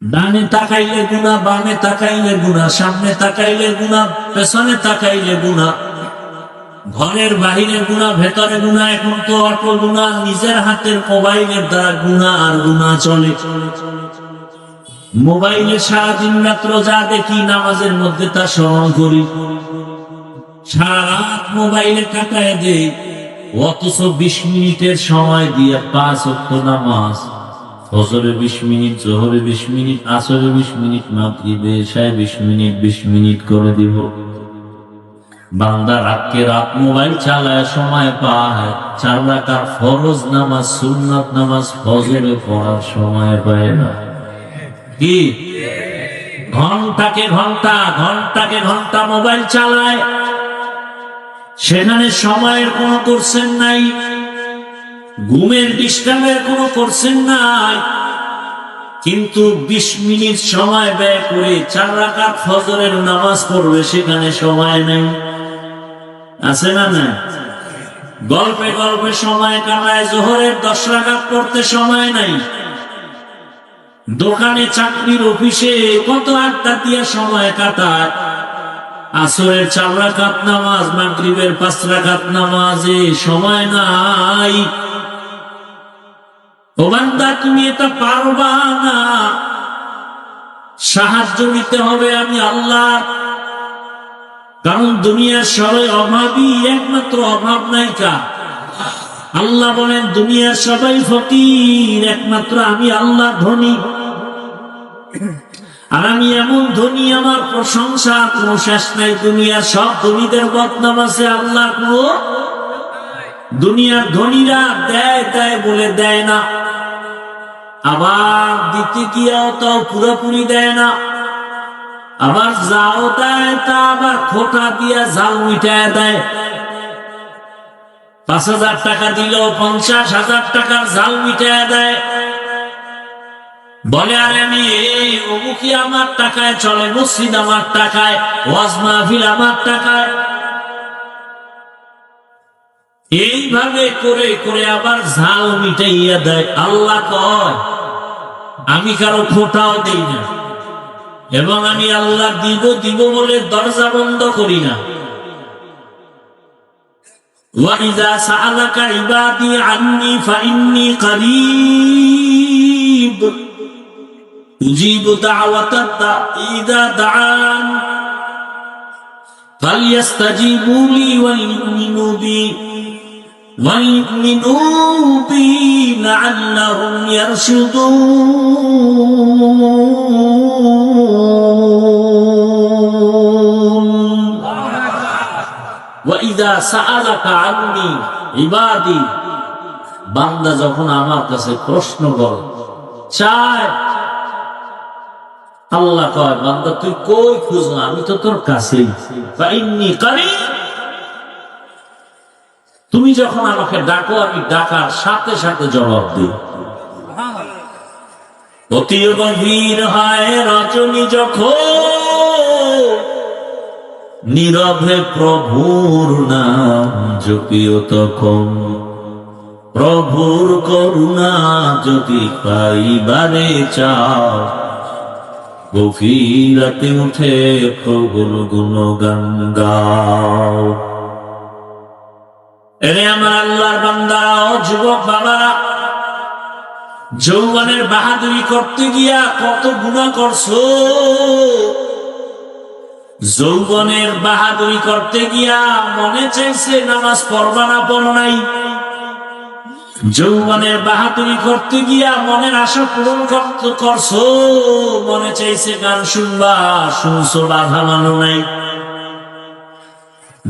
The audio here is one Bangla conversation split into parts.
ডানে তাকাইলে গুনাহ, বামে তাকাইলে গুনাহ, সামনে তাকাইলে গুনাহ, পেছনে তাকাইলে গুনাহ, ঘরের বাহিরে গুনাহ, ভেতরে গুনাহ, এখন তো অটো গুনাহ, নিজের হাতের মোবাইলের দ্বারা গুনাহ আর গুনাহ চলে। মোবাইলে সারাদিন রাত্র যা দেখি নামাজের মধ্যে তা স্মরণ করি, সারা রাত মোবাইলে কাটায় দেই, অথচ 20 মিনিটের সময় দিয়ে 5 ওয়াক্ত নামাজ, ফজরে 20 মিনিট, জোহরে 20 মিনিট, আসরে 20 মিনিট, মাগরিবে এশায় 20 মিনিট 20 মিনিট করে দিব। বান্দা রাতকে রাত মোবাইল চালায় সময় পায়, 4 রাকাত ফরজ নামাজ, সুন্নাত নামাজ ফজরে পড়ার সময় পায় না। কি ঘন্টাকে ঘন্টা, ঘন্টাকে ঘন্টা মোবাইল চালায়, সেখানে সময়ের কোনো কোশ্চেন নাই, ঘুমের ডিস্টার্বের কোনো কোশ্চেন নাই, কিন্তু 20 মিনিট সময় ব্যয় করে 4 রাকাত ফজরের নামাজ পড়বে, সেখানে সময় নেই। আছে না? না, গল্পে গল্পে সময় কাটায়, জোহরের 10 রাকাত পড়তে সময় নাই, দোকানে চাকরির অফিসে কত আড্ডা দিয়ে সময় কাটায়, আসরের 4 রাকাত নামাজ, মাগরিবের 5 রাকাত নামাজে সময় নাই। ও বান্দা, তুমি এটা পারবা না, সাহায্য নিতে হবে আমি আল্লাহ। কারণ দুনিয়ার সবাই অভাবী, একমাত্র অভাব নাই কার? আল্লাহ বলেন দুনিয়ার সবাই ফকির, একমাত্র আমি আল্লাহ ধনী। আর আমি এমন ধনী, আমার প্রশংসা কোনো শেষ নাই। দুনিয়ার সব ধনীদের বদনাম আছে, আল্লাহ কোনো। দুনিয়ার ধনীরা দেয় দেয় বলে দেয় না, আবার দিতে গিয়েও তাও পুরোপুরি দেয় না, আবার যাও দেয় তা আবার খোটা দিয়া জাল মিটায় দেয়। 5,000 টাকা দিল 50,000 টাকার জাল মিটায় দেয়। বলে আরে আমি এই অমুকি আমার টাকায় চলে, মসজিদ আমার টাকায়, ওয়াজ মাহফিল আমার টাকায়। এইভাবে করে করে আবার জাল মিটাইয়া দেয়। আল্লাহ কয় আমি কারো খোটাও দেই না, এবং আমি আল্লাহ দিব দিব বলে দরজা বন্ধ করি না। وَإِذَا سَأَلَكَ عِبَادِي عَنِّي فَإِنِّي قَرِيبٌ أُجِيبُ دَعْوَةَ الدَّاعِ إِذَا دَعَانِ فَلْيَسْتَجِيبُوا لِي وَلْيُؤْمِنُوا بِي لَعَلَّهُمْ يَرْشُدُونَ وَإِذَا سَأَلَكَ عَنِّي عِبَادِي, বান্দা যখন আমার কাছে প্রশ্ন করে চায়, আল্লাহ কয় বান্দা তুই কই খুঁজো, আমি তো তোর কাছেই। ফাইন্নী কারীব, তুমি যখন আমাকে ডাকো আমি ডাকার সাথে সাথে জবাব দিই। অতি গভীর হয় রজনী যখন, নীরবে প্রভুর নাম জপিও তখন। প্রভুর করুণা যদি পাইবারে চাও, গভীর রাতে উঠে প্রভুর গুণগান গাও। এরে আমার আল্লাহর বান্দারা, ও যুবক বাবারা, যৌবনের বাহাদুরি করতে গিয়া কত গুনাহ করছো। যৌবনের বাহাদুরি করতে গিয়া মনে চাইছে নামাজ পড়বা না, পড়ো নাই। যৌবনের বাহাদুরি করতে গিয়া মনের আশা পূরণ করছো, মনে চাইছে গান শুনবা, শুনছো, বাধা মানো নাই।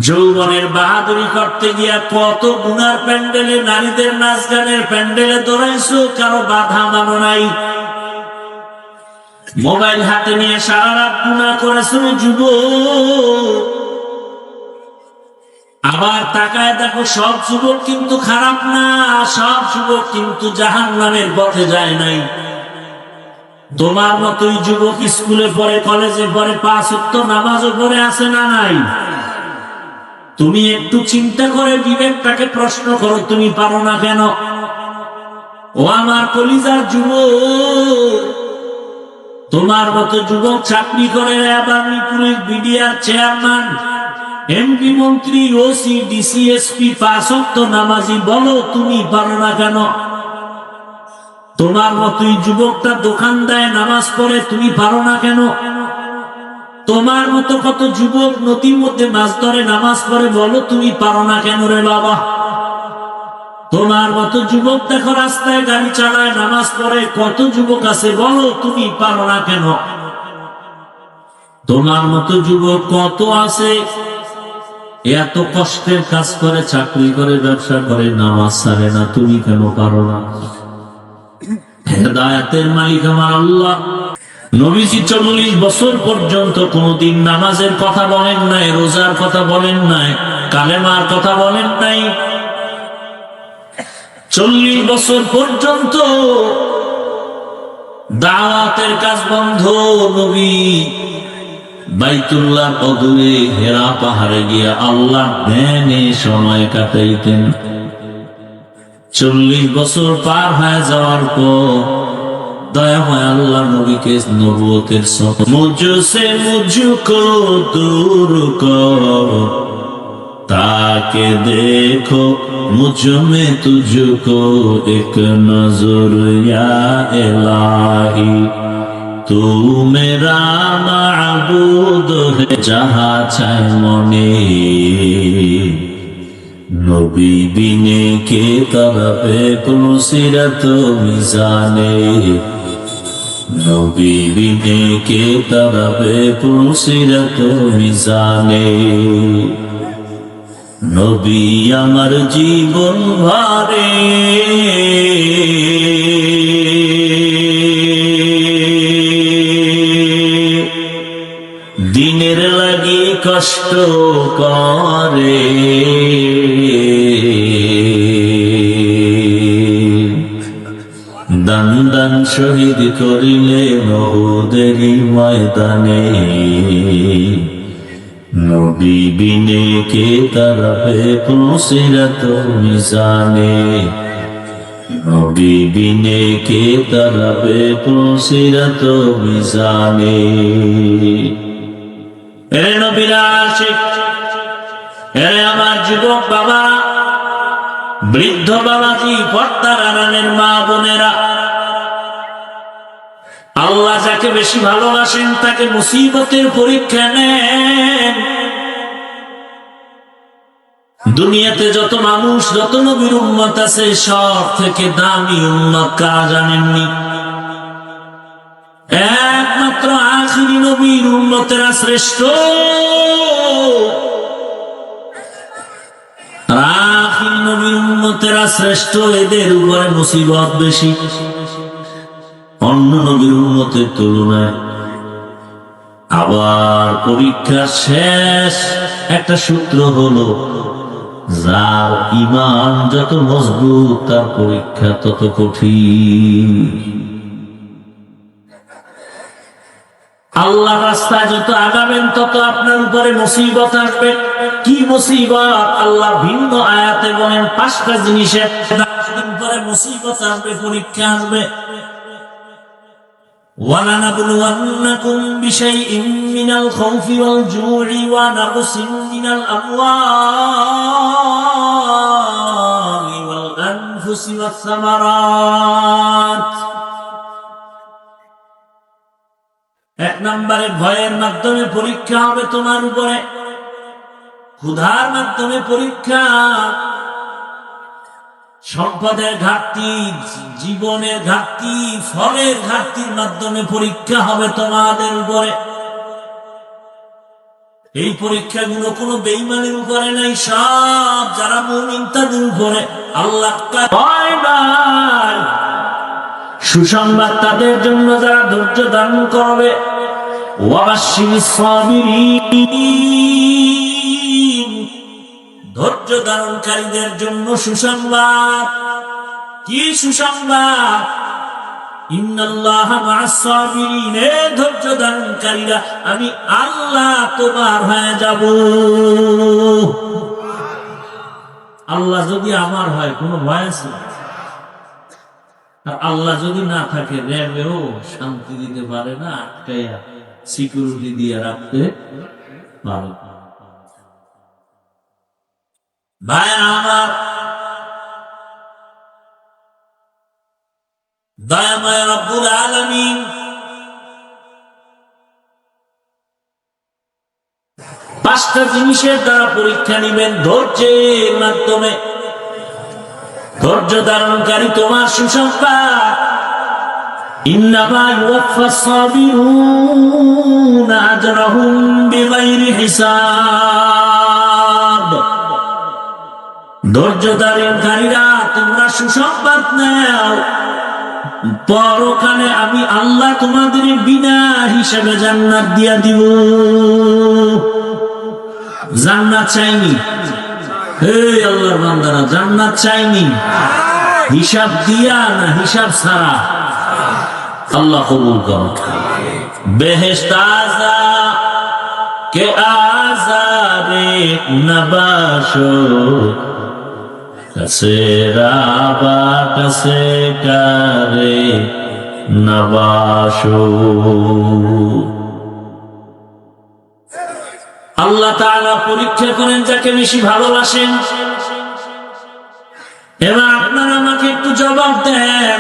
যৌবনের বাহাদুরি করতে গিয়া কত গুনার প্যান্ডেলে, নারীদের নাচ গানের প্যান্ডেলে দৌড়াইছো, কারো বাধা মানো নাই। মোবাইল হাতে নিয়ে সারা রাত গুনাহ করেছো যুবক। আবার তাকায় দেখো, সব যুবক কিন্তু খারাপ না, সব যুবক কিন্তু জাহান্নামের পথে যায় নাই। তোমার মতোই যুবক স্কুলে পড়ে, কলেজে পড়ে, 5 ওয়াক্ত নামাজও পড়ে, আছে না নাই? তুমি একটু চিন্তা করে বিবেকটাকে প্রশ্ন করো, তুমি পারো না কেন? ও আমার কলিজার যুবক, তোমার মতো যুবক চাকরি করে আবারনি পুলিশ বিডিআর চেয়ারম্যান এমপি মন্ত্রী ওসি ডিসি এসপি 5 ওয়াক্ত নামাজি, বলো তুমি পারো না কেন? তোমার মতোই যুবকটা দোকান দেয়, নামাজ পড়ে, তুমি পারো না কেন? তোমার মতো কত যুবক নদীর মধ্যে মাছ ধরে, নামাজ পড়ে, বলো তুমি পারো না কেন রে বাবা? তোমার মতো যুবক দেখো রাস্তায় গাড়ি চালায়, নামাজ পড়ে, কত যুবক আছে, বলো তুমি পারো না কেন? তোমার মতো যুবক কত আছে, এত কষ্টের কাজ করে, চাকরি করে, ব্যবসা করে, নামাজ ছাড়ে না, তুমি কেন পারো না? হেদায়েতের মালিক আমার আল্লাহ। নবীজি 40 বছর পর্যন্ত কোনদিন নামাজের কথা বলেন নাই, রোজার কথা বলেন নাই, কালেমার কথা বলেন নাই। 40 বছর পর্যন্ত দাওয়াতের কাজ বন্ধ। নবী বাইতুল্লাহ অদূরে হেরা পাহাড়ে গিয়ে আল্লাহ ধ্যানে সময় কাটাইতেন। 40 বছর পার হয়ে যাওয়ার পর দয়াময় আল্লাহ নবীকে নবুয়তের সনদ, মুঝসে মুঝকো দূর কর, তাকে দেখো মুঝ में तुझको एक नजर या इलाही, तू मेरा माबूद है जहाँ चाहे मने, नबी बिने के तरफे पुलसिरत मिजाने, नबी बिने के तरफे पुलसिरत मिजाने। নবী আমার জীবন ভরে দিনের লাগি কষ্ট করে, দান দান শহীদ করিলে উহুদেরই ময়দানে, নবী বিনে কে তরফে পুলসিরত মিজানে, নবী বিনে কে তরফে পুলসিরত মিজানে। এরে নবীর আশিক, এরে আমার যুবক বাবা, বৃদ্ধ বাবাজি, পর্দার আড়ালের মা বোনেরা, আল্লাহ যাকে বেশি ভালোবাসেন তাকে মুসিবতের পরীক্ষা নেন। দুনিয়াতে যত মানুষ, যত নবীর উম্মত আছে, সব থেকে দামি উম্মত কারা জানেননি? একমাত্র আখিরি নবীর উম্মতেরা শ্রেষ্ঠ। আখিরি নবীর উম্মতেরা শ্রেষ্ঠ, এদের উপরে মুসিবত বেশি অন্য নবীর উম্মতের তুলনায়। আবার পরীক্ষা শেষ একটা সূত্র হলো, যার ঈমান যত মজবুত তার পরীক্ষা তত কঠিন। আল্লাহর রাস্তায় যত আগাবেন তত আপনার উপরে মুসিবত আসবে। কি মুসিবত? আল্লাহ ভিন্ন আয়াতে বলেন 5টা জিনিসের উপরে মুসিবত আসবে, পরীক্ষা আসবে। وَلَنَبْلُوَنَّكُمْ بِشَيْءٍ مِّنَ الْخَوْفِ وَالْجُوعِ وَنَقْصٍ مِّنَ الْأَمْوَالِ وَالْأَنفُسِ وَالثَّمَرَاتِ। 1 নম্বরে ভয়ের মাধ্যমে পরীক্ষা হবে তোমার উপরে, ক্ষুধার মাধ্যমে পরীক্ষা, সম্পদের ঘাটতি, জীবনের ঘাটতি, ফলের ঘাটতির মাধ্যমে পরীক্ষা হবে তোমাদের উপরে। এই পরীক্ষাগুলো কোনো বেঈমানের উপরে নাই, সব যারা মুমিন তাদের উপরে। আল্লাহ সুসংবাদ তাদের জন্য যারা ধৈর্য ধারণ করবে। ওয়াবাশশিরিস সাবিরিন, ধৈর্য ধারণকারীদের জন্য সুসংবাদ। কি সুসংবাদ? ইন্নাল্লাহা মা'আস সাবিরিন, ধৈর্য ধারণকারীরা আমি আল্লাহ তোমার হয়ে যাব। আল্লাহ যদি আমার হয় কোনো ভয় আছে? আর আল্লাহ যদি না থাকে র্যাবেও শান্তি দিতে পারে না, আটকাইয়া সিকিউরিটি দিয়ে রাখতে পারে। ভাই আমার দয়াময় রব্বুল আলামিন পাঁচটা জিনিসের দ্বারা পরীক্ষা নিবেন ধৈর্যের মাধ্যমে। ধৈর্য ধারণকারী তোমার সুসংবাদ, ইন্নামা ইউওয়াফাস সাবিরুনা আজরাহুম বিগাইরি হিসাব। ধৈর্য ধারণকারীরা তোমরা সুসংবাদ নাও, পরকালে আমি আল্লাহ তোমাদের বিনা হিসাবে জান্নাত দিয়া দিব। জান্নাত চাইনি, হে আল্লাহর বান্দারা, জান্নাত চাইনি হিসাব দিয়া না হিসাব ছাড়া? আল্লাহ কবুল করো। বেহেশত আযা কে আযারে নবাশো, কাছে রাবা কাছে কারে নবাশো। আল্লাহ তাআলা পরীক্ষা করেন যাকে বেশি ভালোবাসেন। এবার আপনারা আমাকে একটু জবাব দেন,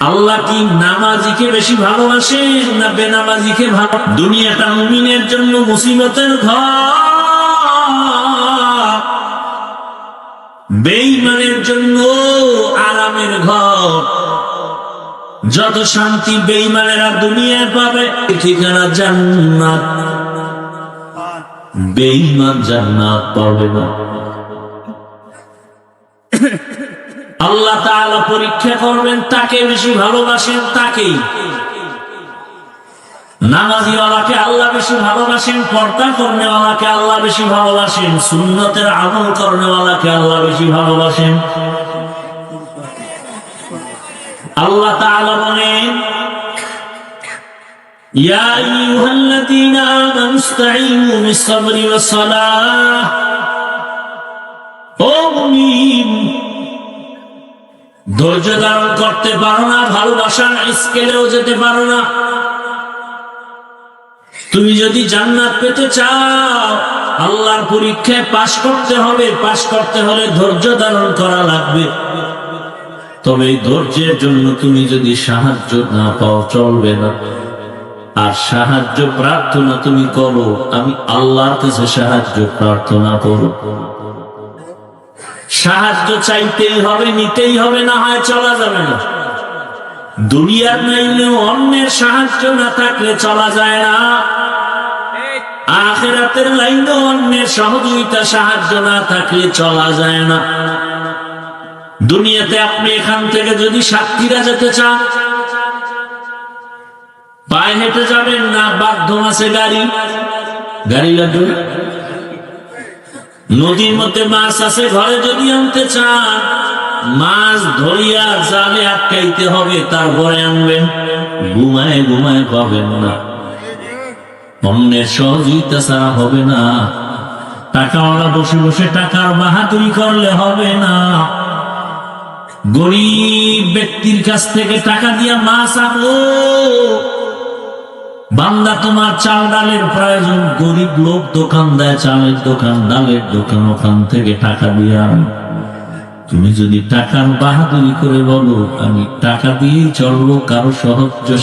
আল্লাহ কি নামাজিকে বেশি ভালোবাসেন না বেনামাজিকে? ভালো দুনিয়াটা মুমিনের জন্য মুসিবতের ঘর, বেঈমানের জন্য আরামের ঘর। যত শান্তি বেঈমানেরা দুনিয়ায় পাবে, ঠিকানা জান্নাত। বেঈমান জান্নাত পাবে না। আল্লাহ তাআলা পরীক্ষা করবেন তাকে বেশি ভালোবাসেন তাকেই। নামাজিওয়ালাকে আল্লাহ বেশি ভালোবাসেন, পর্দা করনেওয়ালাকে আল্লাহ বেশি ভালোবাসেন, সুন্নতের আমল করনেওয়ালাকে আল্লাহ বেশি ভালোবাসেন। আল্লাহ তাআলা বলেন, ইয়া আইয়ুহাল্লাযীনা আমানু ইসতাঈনু বিস-সাবরি ওয়াস-সালাহ। ও মুমিন, ধৈর্য ধারণ করতে পারো না, ভালোবাসার স্কেলেও যেতে পারো না। তুমি যদি জান্নাত পেতে চাও, আল্লাহর পরীক্ষায় পাশ করতে হবে। পাশ করতে হলে ধৈর্য ধারণ করা লাগবে। তবে এই ধৈর্যের জন্য তুমি যদি সাহায্য না পাও চলবে না। আর সাহায্য প্রার্থনা তুমি করো, আমি আল্লাহর কাছে সাহায্য প্রার্থনা করো। সাহায্য চাইতেই হবে, নিতেই হবে, না হয় চলা যাবে না। দুনিয়ার নাইলেও অন্যের সাহায্য না থাকলে চলা যায় না। আখিরাতের লাইনেও অন্যের সহযোগিতা সাহায্য না থাকলে চলা যায় না। দুনিয়াতে আপনি এখান থেকে যদি সাতক্ষীরা যেতে চান, পায়ে হেঁটে যাবেন না বাধ্য আছে গাড়ি লাগবে। নদীর মধ্যে মাছ আছে, ঘরে যদি আনতে চান, মাছ ধরিয়া জালে আটকাইতে হবে, তারপরে আনবেন। ঘুমায় ঘুমায় পাবেন না, অন্যের সহযোগিতা ছাড়া হবে না। টাকাওয়ালা বসে বসে টাকার বাহাদুরি করলে হবে না। গরিব ব্যক্তির কাছ থেকে টাকা দিয়া মাছ আনো। বান্দা তোমার চাল ডালের প্রয়োজন, গরিব লোক দোকান দেয়, চালের দোকান, ডালের দোকান, ওখান থেকে টাকা দিয়ে আনো। তুমি যদি টাকার বাহাদুরি করে বলো আমি টাকা দিয়েই চলবো, কারো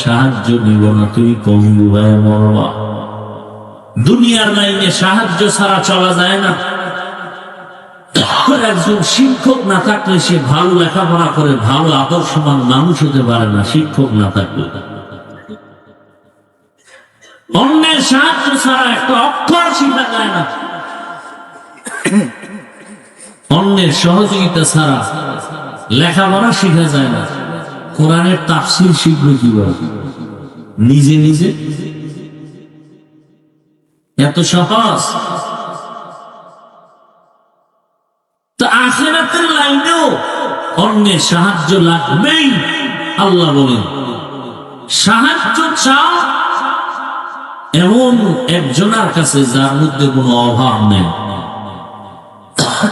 সাহায্য নিব না, তুমি কমবু হয়ে মরবা। দুনিয়ার লাইনে সাহায্য ছাড়া চলা যায় না। একজন শিক্ষক না থাকলে সে ভালো লেখাপড়া করে ভালো আদর্শবান মানুষ হতে পারে না, শিক্ষক না থাকলে। অন্যের সাহায্য ছাড়া একটা অক্ষর শিখা যায় না। অন্যের সহযোগিতা ছাড়া লেখাপড়া শিখা যায় না। কোরআনের তাফসীর শিখবে কিভাবে? নিজে নিজে এত সহজ? তো আখিরাতের লাইনেও অন্যের সাহায্য লাগবেই। আল্লাহ বলেন, সাহায্য চাও এমন একজনের কাছে যার মধ্যে কোনো অভাব নেই।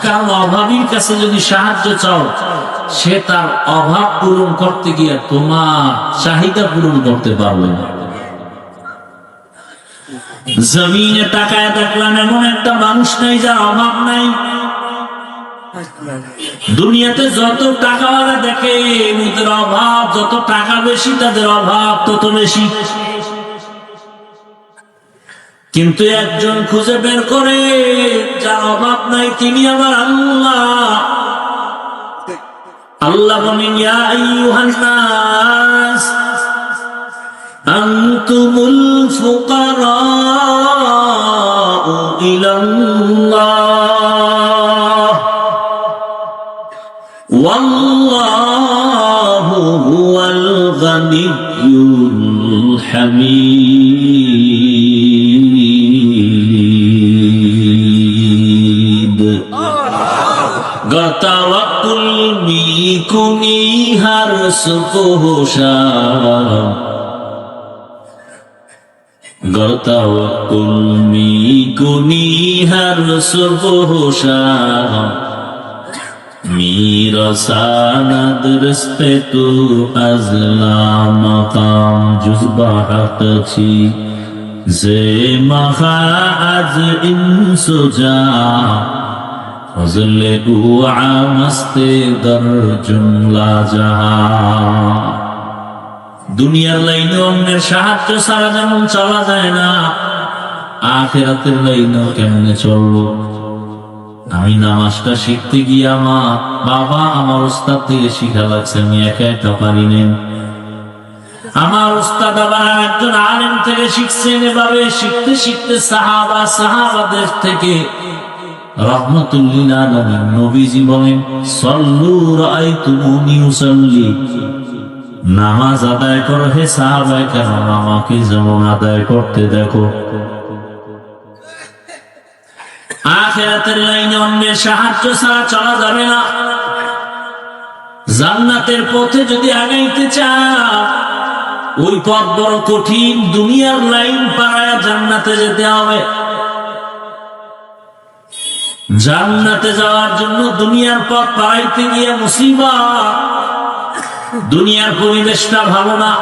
কারণ অভাবীর কাছে যদি সাহায্য চাও, সে তার অভাব পূরণ করতে গিয়ে তোমার চাহিদা পূরণ করতে পারবে না। জমিনে তাকায় দেখলাম এমন একটা মানুষ নাই যার অভাব নাই। দুনিয়াতে যত টাকাওয়ালা দেখে ওদের অভাব, যত টাকা বেশি তাদের অভাব তত বেশি। কিন্তু একজন খুঁজে বের করে যার অভাব নাই, তিনি আমার আল্লাহ। আল্লাহ বলেন, ইয়া আইয়ুহান নাস আনতুমুল ফুকারাউ ইলাল্লাহ ওয়াল্লাহু হুয়াল গানিয়্যুল হামিদ। গতাওয়াকুল মিকুনি হার সুকোশা, গতাওয়াকুল মিকুনি হার সুকোশা, میرساند رسپت از مقام جز بحقی زمخا از انسجا فضل او عامست در جملا جہاں। দুনিয়ার লাইনে অন্যের সাহায্য ছাড়া যেমন চলা যায় না, আখিরাতের লাইনেও কেমনে চলবো? আমি নামাজটা শিখতে গিয়ে আমার বাবা আমার উস্তাদ থেকে শিখা লাগছে, আমি একা একা পারি না। আমার উস্তাদ আবার একজন আলেম থেকে শিখছেন। এভাবে শিখতে শিখতে সাহাবাদের থেকে রাহমাতুল লিল আলামিন নবীজি বলেন, সল্লু রাআইতুমুনি উসাল্লি, নামাজ আদায় করো হে সাহাবায়ে কেরাম, আমাকে যেমন আদায় করতে দেখো। আখিরাতের লাইনে অন্যের সাহায্য ছাড়া চলা যাবে না। জান্নাতের পথে যদি আগাইতে চাও, ওই পথ বড় কঠিন। দুনিয়ার লাইন পাড়ায় জান্নাতে যেতে হবে। জান্নাতে যাওয়ার জন্য দুনিয়ার পথ পাড়াইতে গিয়ে মুসিবত। দুনিয়ার পরিবেশটা ভালো না,